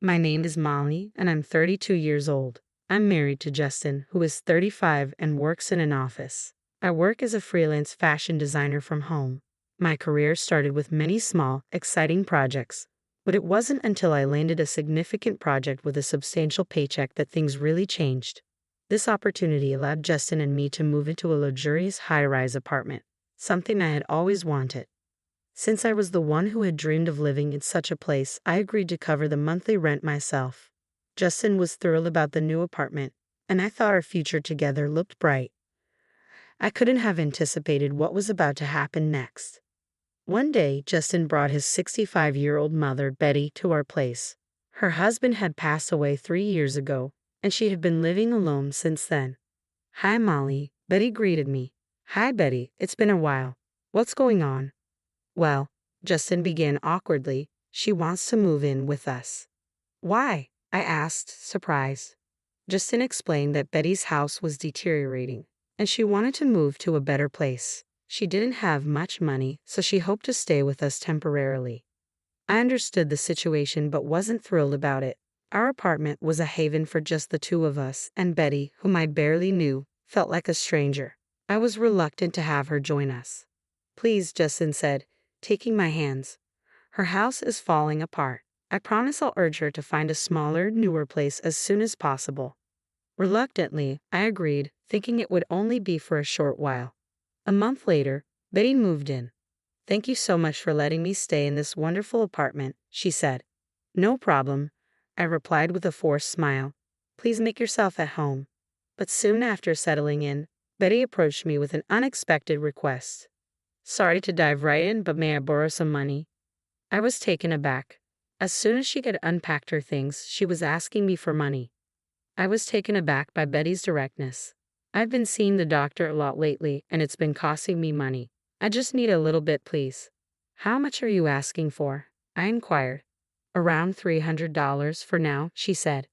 My name is Molly, and I'm 32 years old. I'm married to Justin, who is 35 and works in an office. I work as a freelance fashion designer from home. My career started with many small, exciting projects, but it wasn't until I landed a significant project with a substantial paycheck that things really changed. This opportunity allowed Justin and me to move into a luxurious high-rise apartment, something I had always wanted. Since I was the one who had dreamed of living in such a place, I agreed to cover the monthly rent myself. Justin was thrilled about the new apartment, and I thought our future together looked bright. I couldn't have anticipated what was about to happen next. One day, Justin brought his 65-year-old mother, Betty, to our place. Her husband had passed away 3 years ago, and she had been living alone since then. "Hi, Molly," Betty greeted me. "Hi, Betty, it's been a while. What's going on?" "Well," Justin began awkwardly, "she wants to move in with us." "Why?" I asked, surprised. Justin explained that Betty's house was deteriorating, and she wanted to move to a better place. She didn't have much money, so she hoped to stay with us temporarily. I understood the situation but wasn't thrilled about it. Our apartment was a haven for just the two of us, and Betty, whom I barely knew, felt like a stranger. I was reluctant to have her join us. "Please," Justin said, taking my hands. "Her house is falling apart. I promise I'll urge her to find a smaller, newer place as soon as possible." Reluctantly, I agreed, thinking it would only be for a short while. A month later, Betty moved in. "Thank you so much for letting me stay in this wonderful apartment," she said. "No problem," I replied with a forced smile. "Please make yourself at home." But soon after settling in, Betty approached me with an unexpected request. "Sorry to dive right in, but may I borrow some money?" I was taken aback. As soon as she had unpacked her things, she was asking me for money. I was taken aback by Betty's directness. "I've been seeing the doctor a lot lately, and it's been costing me money. I just need a little bit, please." "How much are you asking for?" I inquired. "Around $300 for now," she said.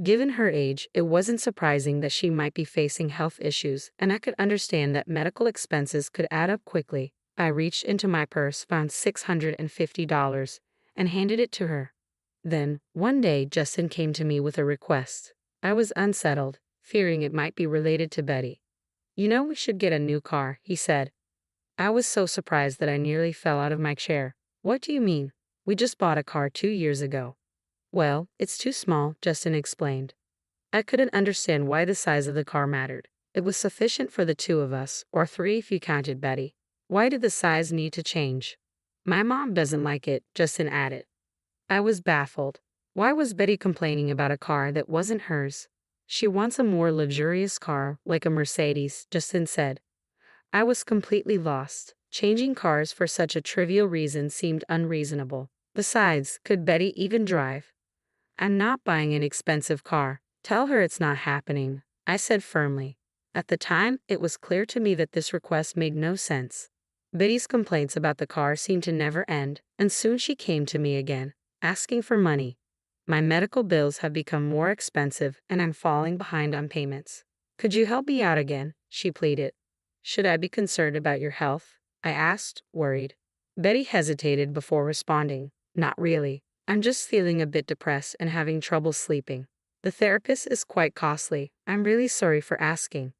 Given her age, it wasn't surprising that she might be facing health issues, and I could understand that medical expenses could add up quickly. I reached into my purse, found $650, and handed it to her. Then, one day, Justin came to me with a request. I was unsettled, fearing it might be related to Betty. "You know, we should get a new car," he said. I was so surprised that I nearly fell out of my chair. "What do you mean? We just bought a car 2 years ago." "Well, it's too small," Justin explained. I couldn't understand why the size of the car mattered. It was sufficient for the two of us, or three if you counted Betty. Why did the size need to change? "My mom doesn't like it," Justin added. I was baffled. Why was Betty complaining about a car that wasn't hers? "She wants a more luxurious car, like a Mercedes," Justin said. I was completely lost. Changing cars for such a trivial reason seemed unreasonable. Besides, could Betty even drive? "I'm not buying an expensive car. Tell her it's not happening," I said firmly. At the time, it was clear to me that this request made no sense. Betty's complaints about the car seemed to never end, and soon she came to me again, asking for money. "My medical bills have become more expensive, and I'm falling behind on payments. Could you help me out again?" she pleaded. "Should I be concerned about your health?" I asked, worried. Betty hesitated before responding. "Not really. I'm just feeling a bit depressed and having trouble sleeping. The therapist is quite costly. I'm really sorry for asking."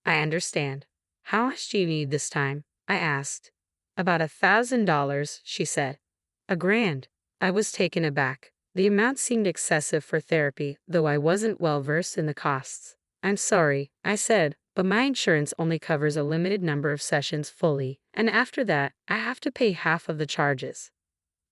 "I understand. How much do you need this time?" I asked. "About $1,000, she said. $1,000. I was taken aback. The amount seemed excessive for therapy, though I wasn't well versed in the costs. "I'm sorry," I said, "but my insurance only covers a limited number of sessions fully, and after that, I have to pay half of the charges."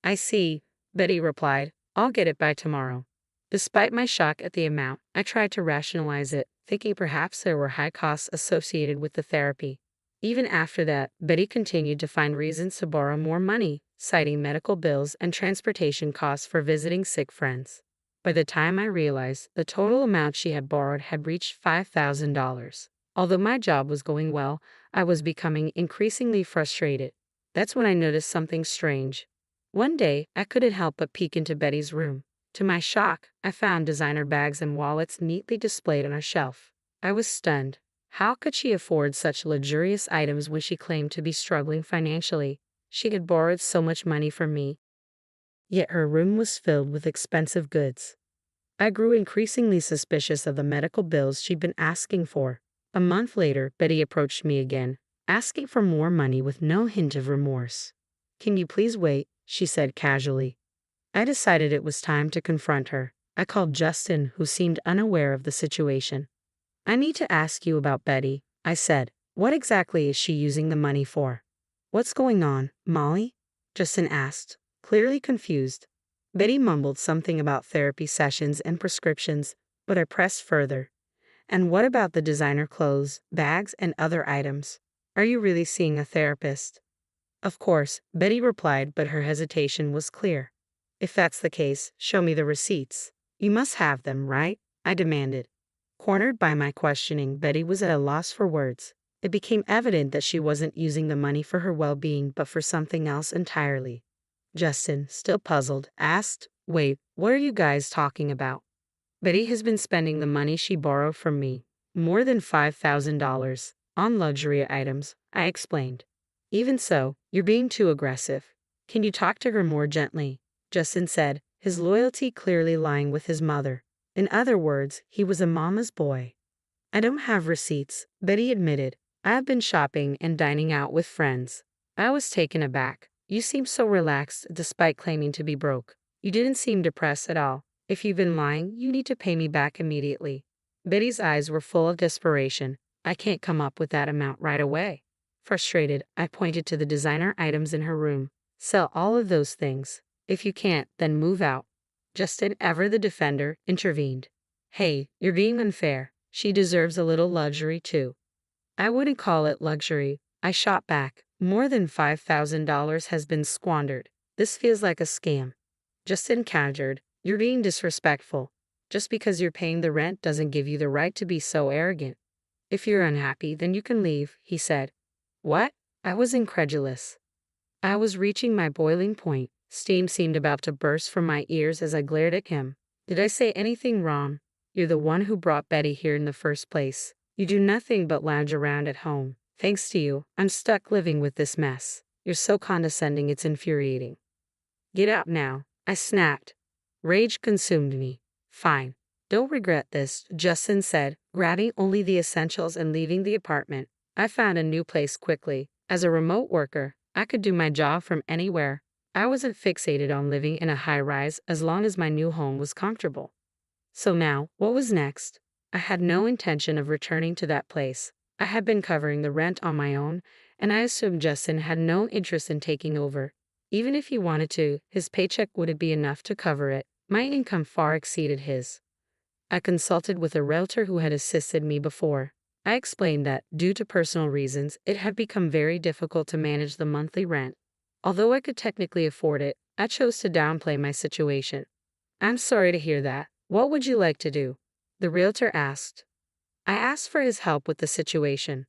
"I see," Betty replied. "I'll get it by tomorrow." Despite my shock at the amount, I tried to rationalize it, thinking perhaps there were high costs associated with the therapy. Even after that, Betty continued to find reasons to borrow more money, citing medical bills and transportation costs for visiting sick friends. By the time I realized, the total amount she had borrowed had reached $5,000. Although my job was going well, I was becoming increasingly frustrated. That's when I noticed something strange. One day, I couldn't help but peek into Betty's room. To my shock, I found designer bags and wallets neatly displayed on a shelf. I was stunned. How could she afford such luxurious items when she claimed to be struggling financially? She had borrowed so much money from me, yet her room was filled with expensive goods. I grew increasingly suspicious of the medical bills she'd been asking for. A month later, Betty approached me again, asking for more money with no hint of remorse. "Can you please wait?" she said casually. I decided it was time to confront her. I called Justin, who seemed unaware of the situation. "I need to ask you about Betty," I said. "What exactly is she using the money for?" "What's going on, Molly?" Justin asked, clearly confused. Betty mumbled something about therapy sessions and prescriptions, but I pressed further. "And what about the designer clothes, bags, and other items? Are you really seeing a therapist?" "Of course," Betty replied, but her hesitation was clear. "If that's the case, show me the receipts. You must have them, right?" I demanded. Cornered by my questioning, Betty was at a loss for words. It became evident that she wasn't using the money for her well-being but for something else entirely. Justin, still puzzled, asked, "Wait, what are you guys talking about?" "Betty has been spending the money she borrowed from me, more than $5,000, on luxury items," I explained. "Even so, you're being too aggressive. Can you talk to her more gently?" Justin said, his loyalty clearly lying with his mother. In other words, he was a mama's boy. "I don't have receipts," Betty admitted. "I have been shopping and dining out with friends." I was taken aback. "You seem so relaxed despite claiming to be broke. You didn't seem depressed at all. If you've been lying, you need to pay me back immediately." Betty's eyes were full of desperation. "I can't come up with that amount right away." Frustrated, I pointed to the designer items in her room. "Sell all of those things. If you can't, then move out." Justin, ever the defender, intervened. "Hey, you're being unfair. She deserves a little luxury too." "I wouldn't call it luxury," I shot back. "More than $5,000 has been squandered. This feels like a scam." Justin countered, "You're being disrespectful. Just because you're paying the rent doesn't give you the right to be so arrogant." "If you're unhappy, then you can leave," he said. "What?" I was incredulous. I was reaching my boiling point. Steam seemed about to burst from my ears as I glared at him. "Did I say anything wrong? You're the one who brought Betty here in the first place. You do nothing but lounge around at home. Thanks to you, I'm stuck living with this mess. You're so condescending, it's infuriating." "Get out now," I snapped. Rage consumed me. "Fine. Don't regret this," Justin said, grabbing only the essentials and leaving the apartment. I found a new place quickly. As a remote worker, I could do my job from anywhere. I wasn't fixated on living in a high-rise as long as my new home was comfortable. So now, what was next? I had no intention of returning to that place. I had been covering the rent on my own, and I assumed Justin had no interest in taking over. Even if he wanted to, his paycheck wouldn't be enough to cover it. My income far exceeded his. I consulted with a realtor who had assisted me before. I explained that, due to personal reasons, it had become very difficult to manage the monthly rent. Although I could technically afford it, I chose to downplay my situation. "I'm sorry to hear that. What would you like to do?" the realtor asked. I asked for his help with the situation.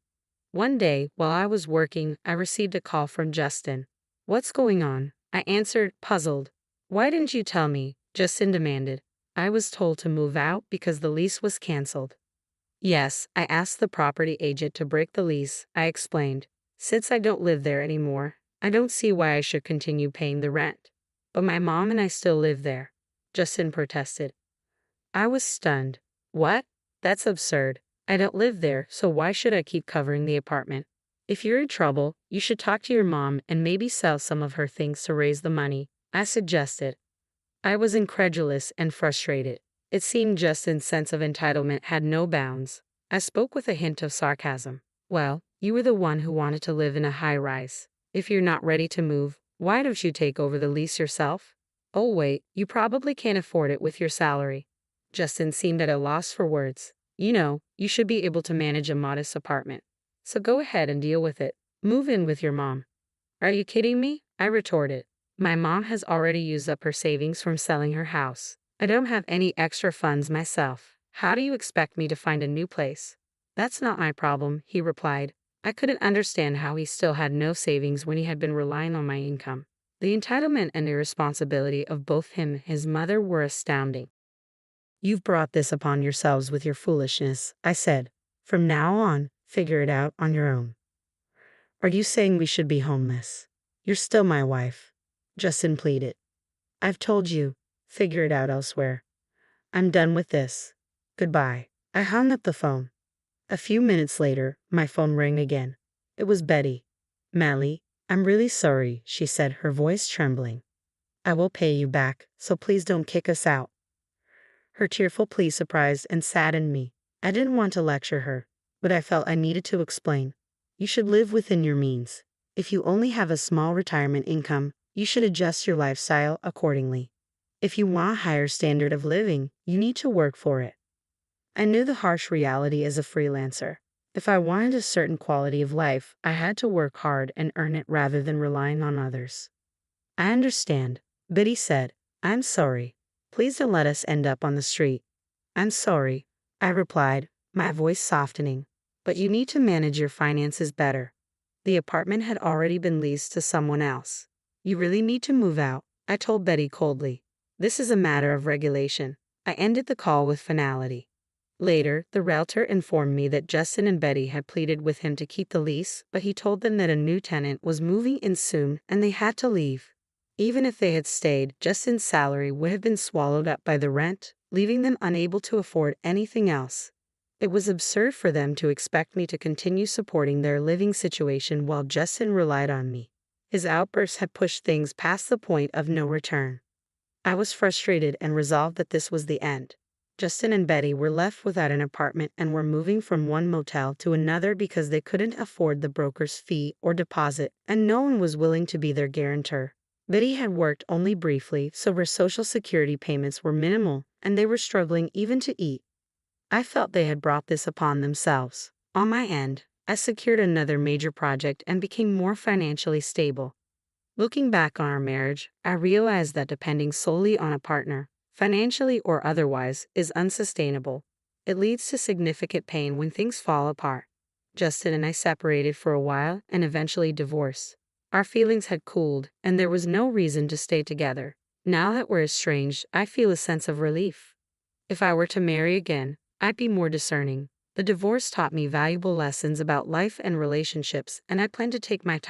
One day, while I was working, I received a call from Justin. "What's going on?" I answered, puzzled. "Why didn't you tell me?" Justin demanded. "I was told to move out because the lease was canceled." "Yes, I asked the property agent to break the lease," I explained. "Since I don't live there anymore, I don't see why I should continue paying the rent." "But my mom and I still live there," Justin protested. I was stunned. "What? That's absurd. I don't live there, so why should I keep covering the apartment? If you're in trouble, you should talk to your mom and maybe sell some of her things to raise the money," I suggested. I was incredulous and frustrated. It seemed Justin's sense of entitlement had no bounds. I spoke with a hint of sarcasm. "Well, you were the one who wanted to live in a high-rise. If you're not ready to move, why don't you take over the lease yourself?" "Oh wait, you probably can't afford it with your salary." Justin seemed at a loss for words. "You know, you should be able to manage a modest apartment. So go ahead and deal with it. Move in with your mom." "Are you kidding me?" I retorted. "My mom has already used up her savings from selling her house. I don't have any extra funds myself. How do you expect me to find a new place?" "That's not my problem," he replied. I couldn't understand how he still had no savings when he had been relying on my income. The entitlement and irresponsibility of both him and his mother were astounding. "You've brought this upon yourselves with your foolishness," I said. "From now on, figure it out on your own." "Are you saying we should be homeless? You're still my wife," Justin pleaded. "I've told you, figure it out elsewhere." I'm done with this. Goodbye. I hung up the phone. A few minutes later, my phone rang again. It was Betty. Mally, I'm really sorry, she said, her voice trembling. I will pay you back, so please don't kick us out. Her tearful plea surprised and saddened me. I didn't want to lecture her, but I felt I needed to explain. You should live within your means. If you only have a small retirement income, you should adjust your lifestyle accordingly. If you want a higher standard of living, you need to work for it. I knew the harsh reality as a freelancer. If I wanted a certain quality of life, I had to work hard and earn it rather than relying on others. I understand, Betty said. I'm sorry. Please don't let us end up on the street. I'm sorry, I replied, my voice softening. But you need to manage your finances better. The apartment had already been leased to someone else. You really need to move out, I told Betty coldly. This is a matter of regulation. I ended the call with finality. Later, the realtor informed me that Justin and Betty had pleaded with him to keep the lease, but he told them that a new tenant was moving in soon and they had to leave. Even if they had stayed, Justin's salary would have been swallowed up by the rent, leaving them unable to afford anything else. It was absurd for them to expect me to continue supporting their living situation while Justin relied on me. His outbursts had pushed things past the point of no return. I was frustrated and resolved that this was the end. Justin and Betty were left without an apartment and were moving from one motel to another because they couldn't afford the broker's fee or deposit, and no one was willing to be their guarantor. Betty had worked only briefly, so her Social Security payments were minimal, and they were struggling even to eat. I felt they had brought this upon themselves. On my end, I secured another major project and became more financially stable. Looking back on our marriage, I realized that depending solely on a partner, financially or otherwise, is unsustainable. It leads to significant pain when things fall apart. Justin and I separated for a while and eventually divorced. Our feelings had cooled, and there was no reason to stay together. Now that we're estranged, I feel a sense of relief. If I were to marry again, I'd be more discerning. The divorce taught me valuable lessons about life and relationships, and I plan to take my time